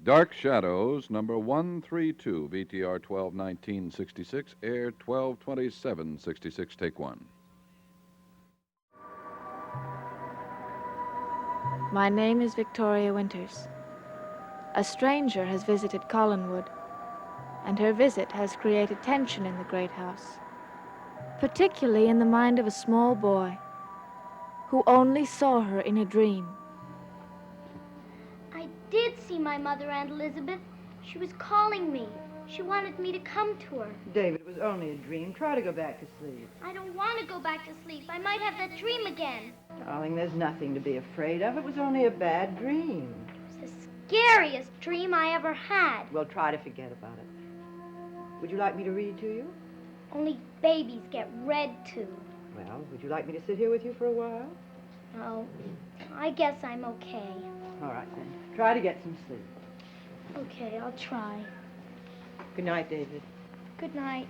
Dark Shadows, number 132, VTR 12-19-66, air 12-27-66, take one. My name is Victoria Winters. A stranger has visited Collinwood, and her visit has created tension in the great house, particularly in the mind of a small boy who only saw her in a dream. I did see my mother, Aunt Elizabeth. She was calling me. She wanted me to come to her. David, it was only a dream. Try to go back to sleep. I don't want to go back to sleep. I might have that dream again. Darling, there's nothing to be afraid of. It was only a bad dream. It was the scariest dream I ever had. Well, try to forget about it. Would you like me to read to you? Only babies get read to. Well, would you like me to sit here with you for a while? Oh, I guess I'm okay. All right, then. Try to get some sleep. Okay, I'll try. Good night, David. Good night.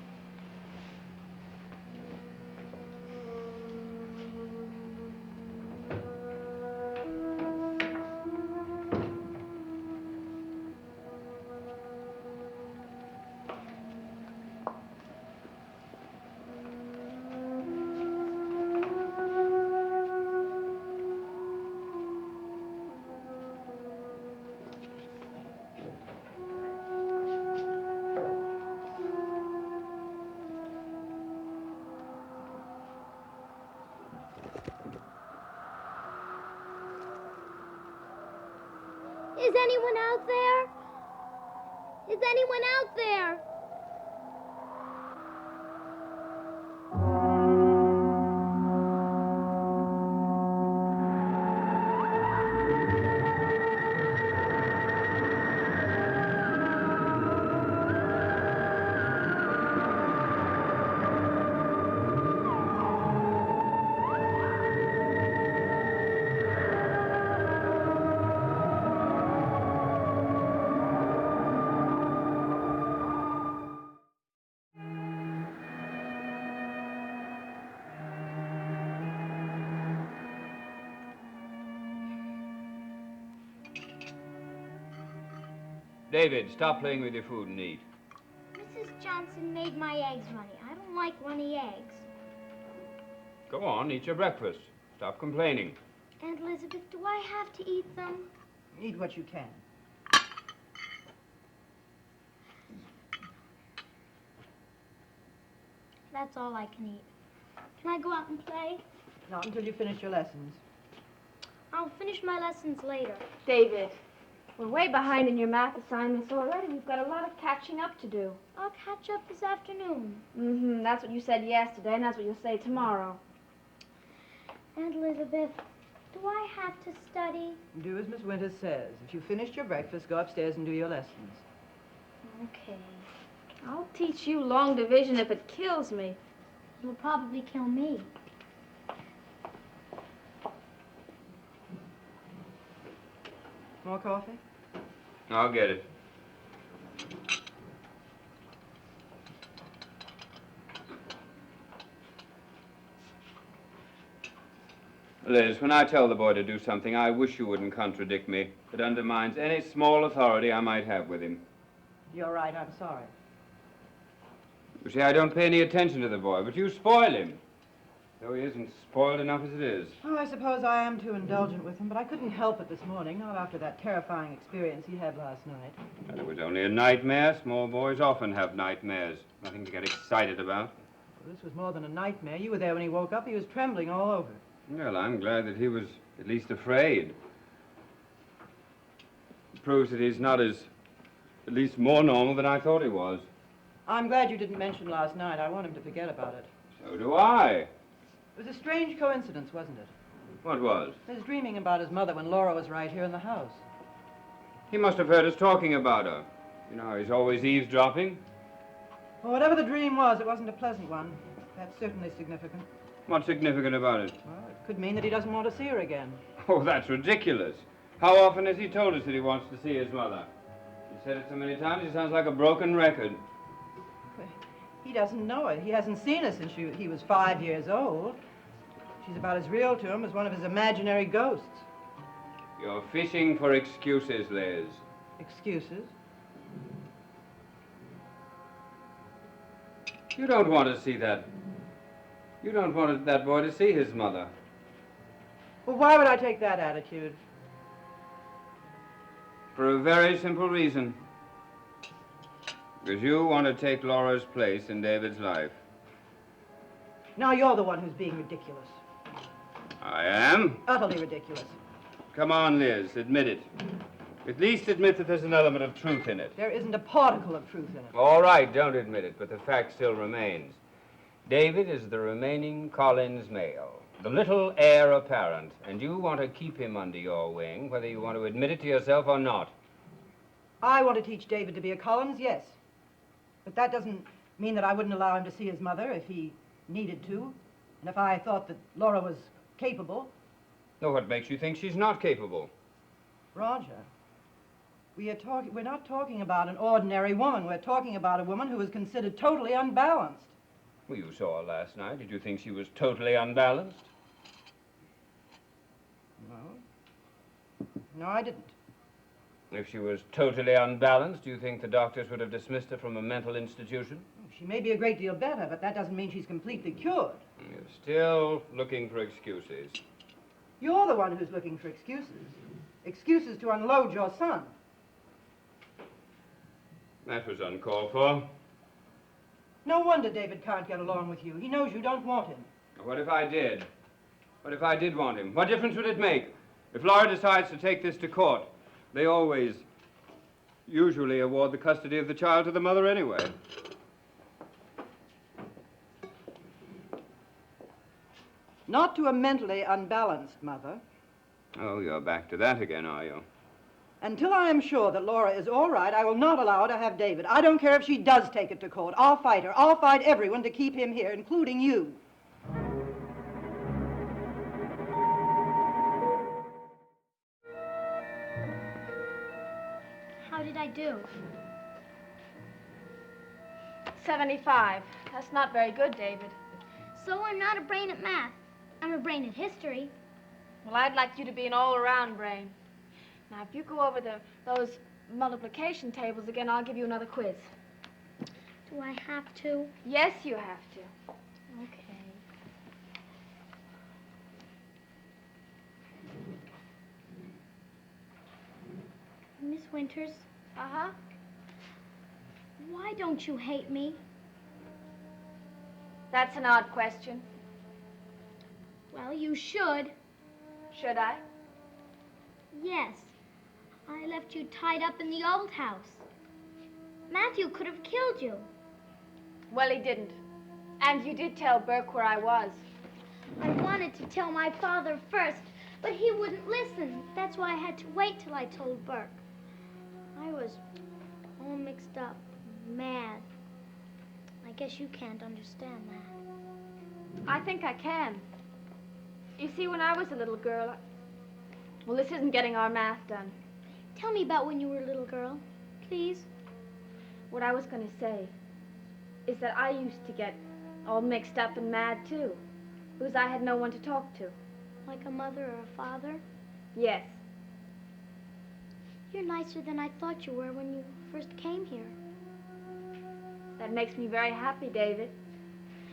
Is anyone out there? Is anyone out there? David, stop playing with your food and eat. Mrs. Johnson made my eggs runny. I don't like runny eggs. Go on, eat your breakfast. Stop complaining. Aunt Elizabeth, do I have to eat them? Eat what you can. That's all I can eat. Can I go out and play? Not until you finish your lessons. I'll finish my lessons later. David, we're way behind in your math assignments already. We've got a lot of catching up to do. I'll catch up this afternoon. That's what you said yesterday, and that's what you'll say tomorrow. Aunt Elizabeth, do I have to study? Do as Miss Winters says. If you finished your breakfast, go upstairs and do your lessons. Okay. I'll teach you long division if it kills me. It'll probably kill me. More coffee? I'll get it. Liz, when I tell the boy to do something, I wish you wouldn't contradict me. It undermines any small authority I might have with him. You're right, I'm sorry. You see, I don't pay any attention to the boy, but you spoil him. Though he isn't spoiled enough as it is. Oh, I suppose I am too indulgent with him, but I couldn't help it this morning, not after that terrifying experience he had last night. Well, it was only a nightmare. Small boys often have nightmares. Nothing to get excited about. Well, this was more than a nightmare. You were there when he woke up. He was trembling all over. Well, I'm glad that he was at least afraid. It proves that he's not at least more normal than I thought he was. I'm glad you didn't mention last night. I want him to forget about it. So do I. It was a strange coincidence, wasn't it? What was? His dreaming about his mother when Laura was right here in the house. He must have heard us talking about her. You know, he's always eavesdropping. Well, whatever the dream was, it wasn't a pleasant one. That's certainly significant. What's significant about it? Well, it could mean that he doesn't want to see her again. Oh, that's ridiculous. How often has he told us that he wants to see his mother? He said it so many times, he sounds like a broken record. He doesn't know it. He hasn't seen her since he was 5 years old. She's about as real to him as one of his imaginary ghosts. You're fishing for excuses, Liz. Excuses. You don't want to see that. You don't want that boy to see his mother. Well, why would I take that attitude? For a very simple reason. Because you want to take Laura's place in David's life. Now you're the one who's being ridiculous. I am. Utterly ridiculous. Come on, Liz, admit it. At least admit that there's an element of truth in it. There isn't a particle of truth in it. All right, don't admit it, but the fact still remains. David is the remaining Collins male, the little heir apparent, and you want to keep him under your wing, whether you want to admit it to yourself or not. I want to teach David to be a Collins, yes. But that doesn't mean that I wouldn't allow him to see his mother if he needed to, and if I thought that Laura was capable. Now, what makes you think she's not capable? Roger, we're not talking about an ordinary woman. We're talking about a woman who is considered totally unbalanced. Well, you saw her last night. Did you think she was totally unbalanced? No, I didn't. If she was totally unbalanced, do you think the doctors would have dismissed her from a mental institution? She may be a great deal better, but that doesn't mean she's completely cured. You're still looking for excuses. You're the one who's looking for excuses. Excuses to unload your son. That was uncalled for. No wonder David can't get along with you. He knows you don't want him. What if I did? What if I did want him? What difference would it make? If Laura decides to take this to court, they usually award the custody of the child to the mother anyway. Not to a mentally unbalanced mother. Oh, you're back to that again, are you? Until I am sure that Laura is all right, I will not allow her to have David. I don't care if she does take it to court. I'll fight her. I'll fight everyone to keep him here, including you. How did I do? 75. That's not very good, David. So I'm not a brain at math. I'm a brain at history. Well, I'd like you to be an all-around brain. Now, if you go over those multiplication tables again, I'll give you another quiz. Do I have to? Yes, you have to. Okay. Miss Winters, Uh-huh. why don't you hate me? That's an odd question. Well, you should. Should I? Yes. I left you tied up in the old house. Matthew could have killed you. Well, he didn't. And you did tell Burke where I was. I wanted to tell my father first, but he wouldn't listen. That's why I had to wait till I told Burke. I was all mixed up, mad. I guess you can't understand that. I think I can. You see, when I was a little girl, well, this isn't getting our math done. Tell me about when you were a little girl, please. What I was going to say is that I used to get all mixed up and mad, too, because I had no one to talk to. Like a mother or a father? Yes. You're nicer than I thought you were when you first came here. That makes me very happy, David.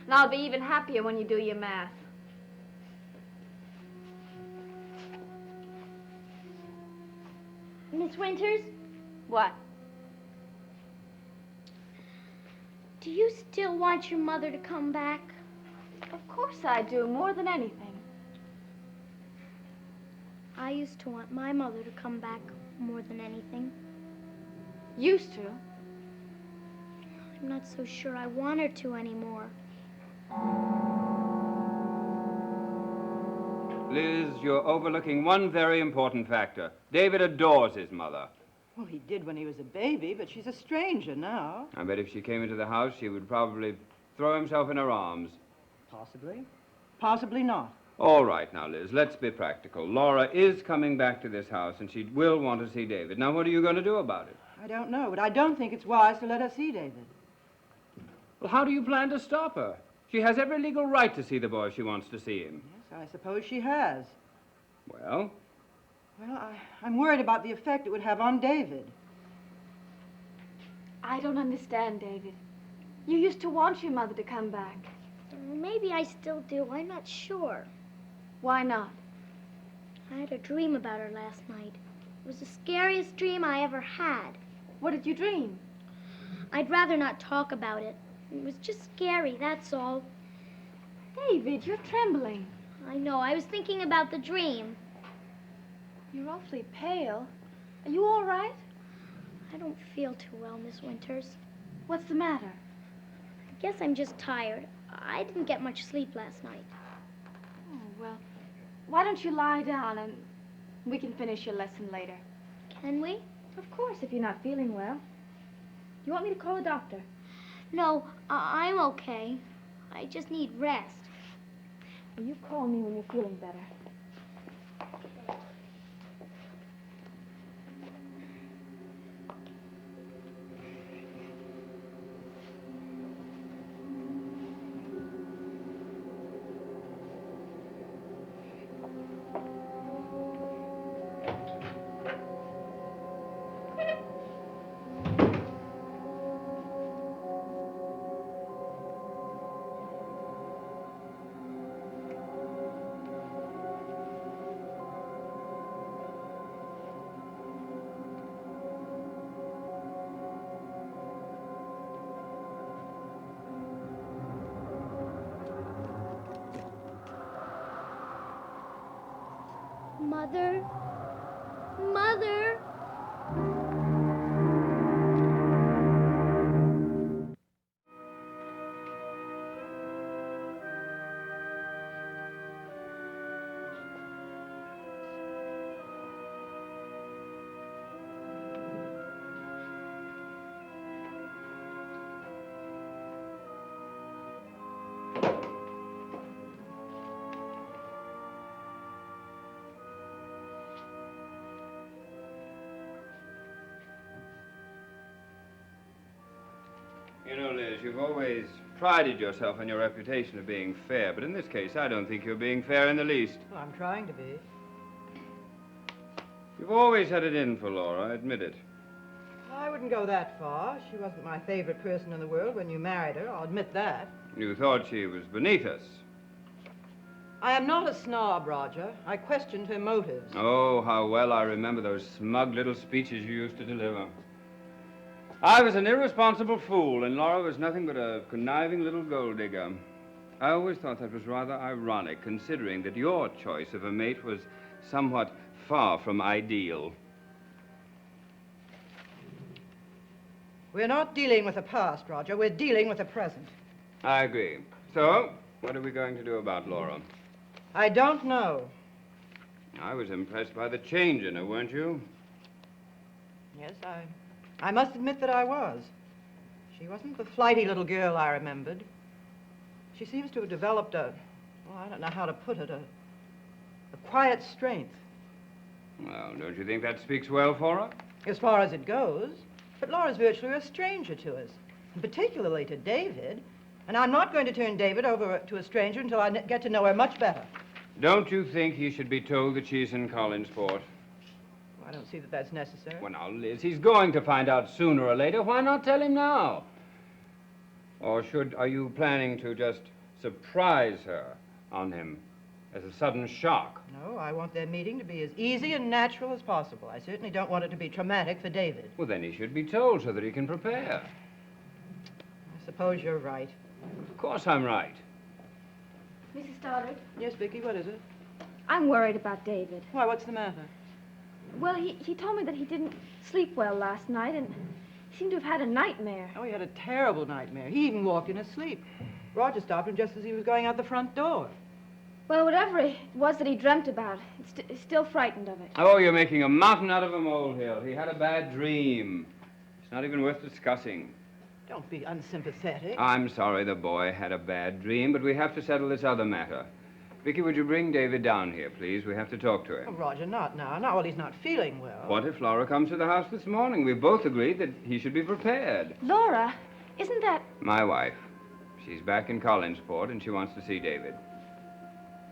And I'll be even happier when you do your math. Miss Winters, What? do you still want your mother to come back? Of course I do, more than anything. I used to want my mother to come back more than anything. Used to. I'm not so sure I want her to anymore. Liz, you're overlooking one very important factor. David adores his mother. Well, he did when he was a baby, but she's a stranger now. I bet if she came into the house, he would probably throw himself in her arms. Possibly. Possibly not. All right, now, Liz, let's be practical. Laura is coming back to this house, and she will want to see David. Now, what are you going to do about it? I don't know, but I don't think it's wise to let her see David. Well, how do you plan to stop her? She has every legal right to see the boy if she wants to see him. Yes, I suppose she has. Well, Well, I'm worried about the effect it would have on David. I don't understand, David. You used to want your mother to come back. Maybe I still do. I'm not sure. Why not? I had a dream about her last night. It was the scariest dream I ever had. What did you dream? I'd rather not talk about it. It was just scary, that's all. David, you're trembling. I know. I was thinking about the dream. You're awfully pale. Are you all right? I don't feel too well, Miss Winters. What's the matter? I guess I'm just tired. I didn't get much sleep last night. Oh, well, why don't you lie down and we can finish your lesson later? Can we? Of course, if you're not feeling well. You want me to call a doctor? No, I'm okay. I just need rest. Well, you call me when you're feeling better. Mother? Mother? You know, Liz, you've always prided yourself on your reputation of being fair, but in this case, I don't think you're being fair in the least. Well, I'm trying to be. You've always had it in for Laura, admit it. I wouldn't go that far. She wasn't my favorite person in the world when you married her. I'll admit that. You thought she was beneath us. I am not a snob, Roger. I questioned her motives. Oh, how well I remember those smug little speeches you used to deliver. I was an irresponsible fool, and Laura was nothing but a conniving little gold digger. I always thought that was rather ironic, considering that your choice of a mate was somewhat far from ideal. We're not dealing with the past, Roger. We're dealing with the present. I agree. So, what are we going to do about Laura? I don't know. I was impressed by the change in her, weren't you? Yes, I must admit that I was. She wasn't the flighty little girl I remembered. She seems to have developed well, I don't know how to put it, a quiet strength. Well, don't you think that speaks well for her? As far as it goes. But Laura's virtually a stranger to us, and particularly to David. And I'm not going to turn David over to a stranger until I get to know her much better. Don't you think he should be told that she's in Collinsport? I don't see that that's necessary. Well, now, Liz, he's going to find out sooner or later. Why not tell him now? Or are you planning to just surprise her on him as a sudden shock? No, I want their meeting to be as easy and natural as possible. I certainly don't want it to be traumatic for David. Well, then he should be told so that he can prepare. I suppose you're right. Of course I'm right. Mrs. Stoddard, Yes, Vicky, what is it? I'm worried about David. Why, what's the matter? Well, he told me that he didn't sleep well last night and he seemed to have had a nightmare. Oh, he had a terrible nightmare. He even walked in his sleep. Roger stopped him just as he was going out the front door. Well, whatever it was that he dreamt about, he's still frightened of it. Oh, you're making a mountain out of a molehill. He had a bad dream. It's not even worth discussing. Don't be unsympathetic. I'm sorry the boy had a bad dream, but we have to settle this other matter. Vicky, would you bring David down here, please? We have to talk to Oh, him. Roger, not now. Not while he's not feeling well. What if Laura comes to the house this morning? We both agreed that he should be prepared. Laura, isn't that... My wife. She's back in Collinsport, and she wants to see David.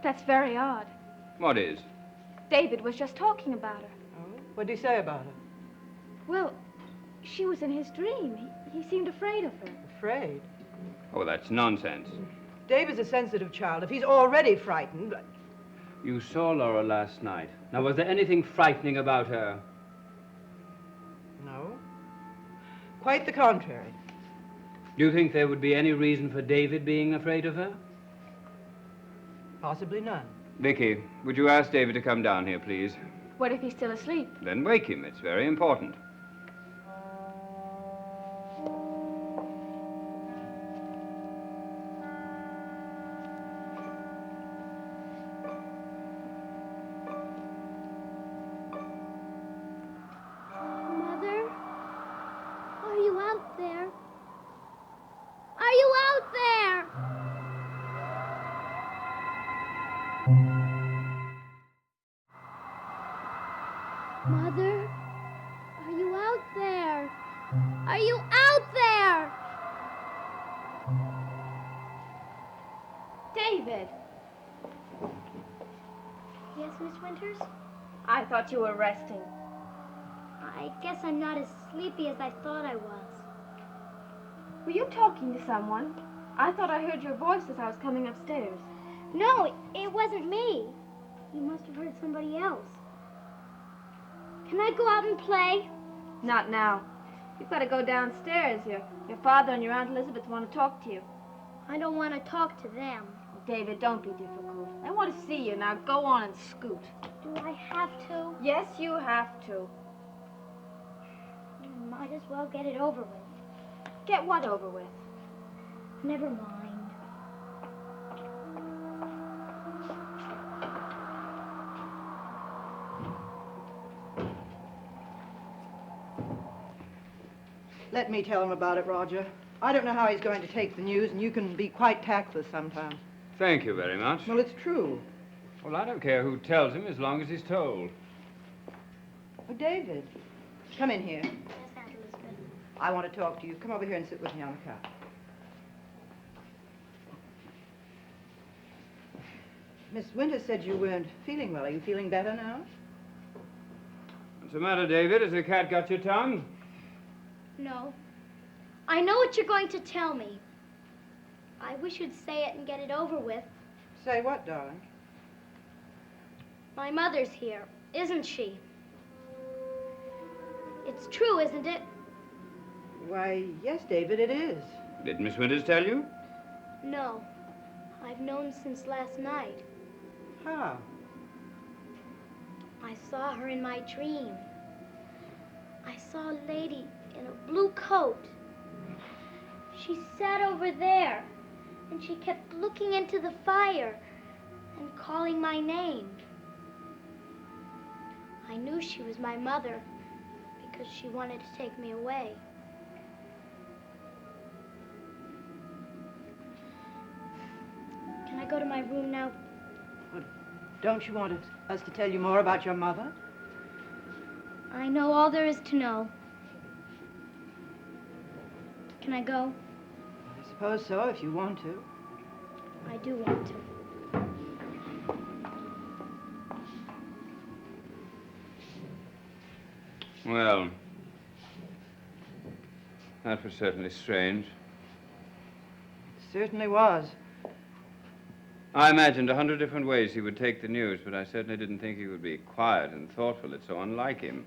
That's very odd. What is? David was just talking about her. Oh? What did he say about her? Well, she was in his dream. He seemed afraid of her. Afraid? Oh, that's nonsense. David's a sensitive child. If he's already frightened... You saw Laura last night. Now, was there anything frightening about her? No. Quite the contrary. Do you think there would be any reason for David being afraid of her? Possibly none. Vicky, would you ask David to come down here, please? What if he's still asleep? Then wake him. It's very important. Mother? Are you out there? Are you out there? Mother? Are you out there? Are you out there? David! Yes, Miss Winters? I thought you were resting. I guess I'm not as sleepy as I thought I was. Were you talking to someone? I thought I heard your voice as I was coming upstairs. No, it wasn't me. You must have heard somebody else. Can I go out and play? Not now. You've got to go downstairs. Your father and your Aunt Elizabeth want to talk to you. I don't want to talk to them. David, don't be difficult. They want to see you. Now go on and scoot. Do I have to? Yes, you have to. Might as well get it over with. Get what over with? Never mind. Let me tell him about it, Roger. I don't know how he's going to take the news, and you can be quite tactless sometimes. Thank you very much. Well, it's true. Well, I don't care who tells him as long as he's told. Oh, David, come in here. Yes, Aunt Elizabeth. I want to talk to you. Come over here and sit with me on the couch. Miss Winters said you weren't feeling well. Are you feeling better now? What's the matter, David? Has the cat got your tongue? No. I know what you're going to tell me. I wish you'd say it and get it over with. Say what, darling? My mother's here, isn't she? It's true, isn't it? Why, yes, David, it is. Did Miss Winters tell you? No. I've known since last night. How? I saw her in my dream. I saw a lady in a blue coat. She sat over there, and she kept looking into the fire and calling my name. I knew she was my mother because she wanted to take me away. Can I go to my room now? Don't you want us to tell you more about your mother? I know all there is to know. Can I go? I suppose so, if you want to. I do want to. Well, that was certainly strange. Certainly was. I imagined 100 different ways he would take the news, but I certainly didn't think he would be quiet and thoughtful. It's so unlike him.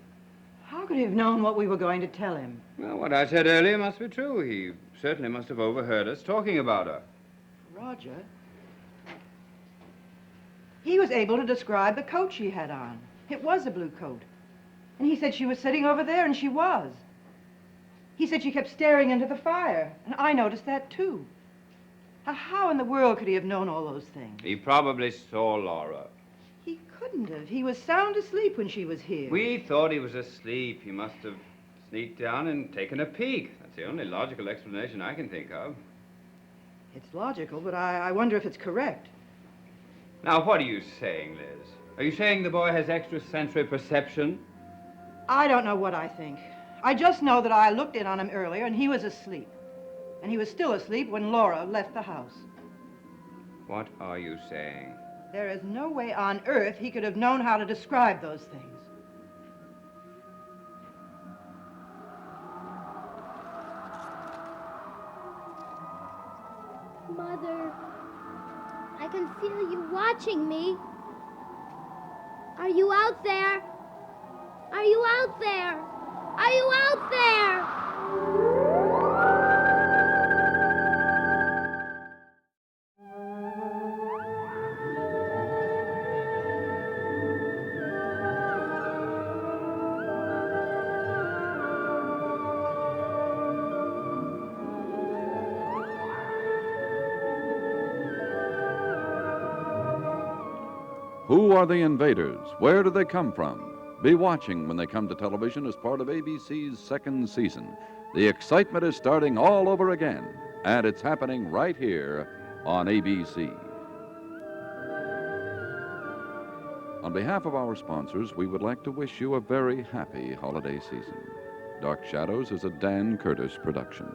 How could he have known what we were going to tell him? Well, what I said earlier must be true. He certainly must have overheard us talking about her. Roger, he was able to describe the coat she had on. It was a blue coat. And he said she was sitting over there, and she was. He said she kept staring into the fire, and I noticed that, too. How in the world could he have known all those things? He probably saw Laura. He couldn't have. He was sound asleep when she was here. We thought he was asleep. He must have sneaked down and taken a peek. That's the only logical explanation I can think of. It's logical, but I wonder if it's correct. Now, what are you saying, Liz? Are you saying the boy has extrasensory perception? I don't know what I think. I just know that I looked in on him earlier, and he was asleep. And he was still asleep when Laura left the house. What are you saying? There is no way on earth he could have known how to describe those things. I can feel you watching me. Are you out there? Are you out there? Are you out there? Who are the invaders? Where do they come from? Be watching when they come to television as part of ABC's second season. The excitement is starting all over again, and it's happening right here on ABC. On behalf of our sponsors, we would like to wish you a very happy holiday season. Dark Shadows is a Dan Curtis production.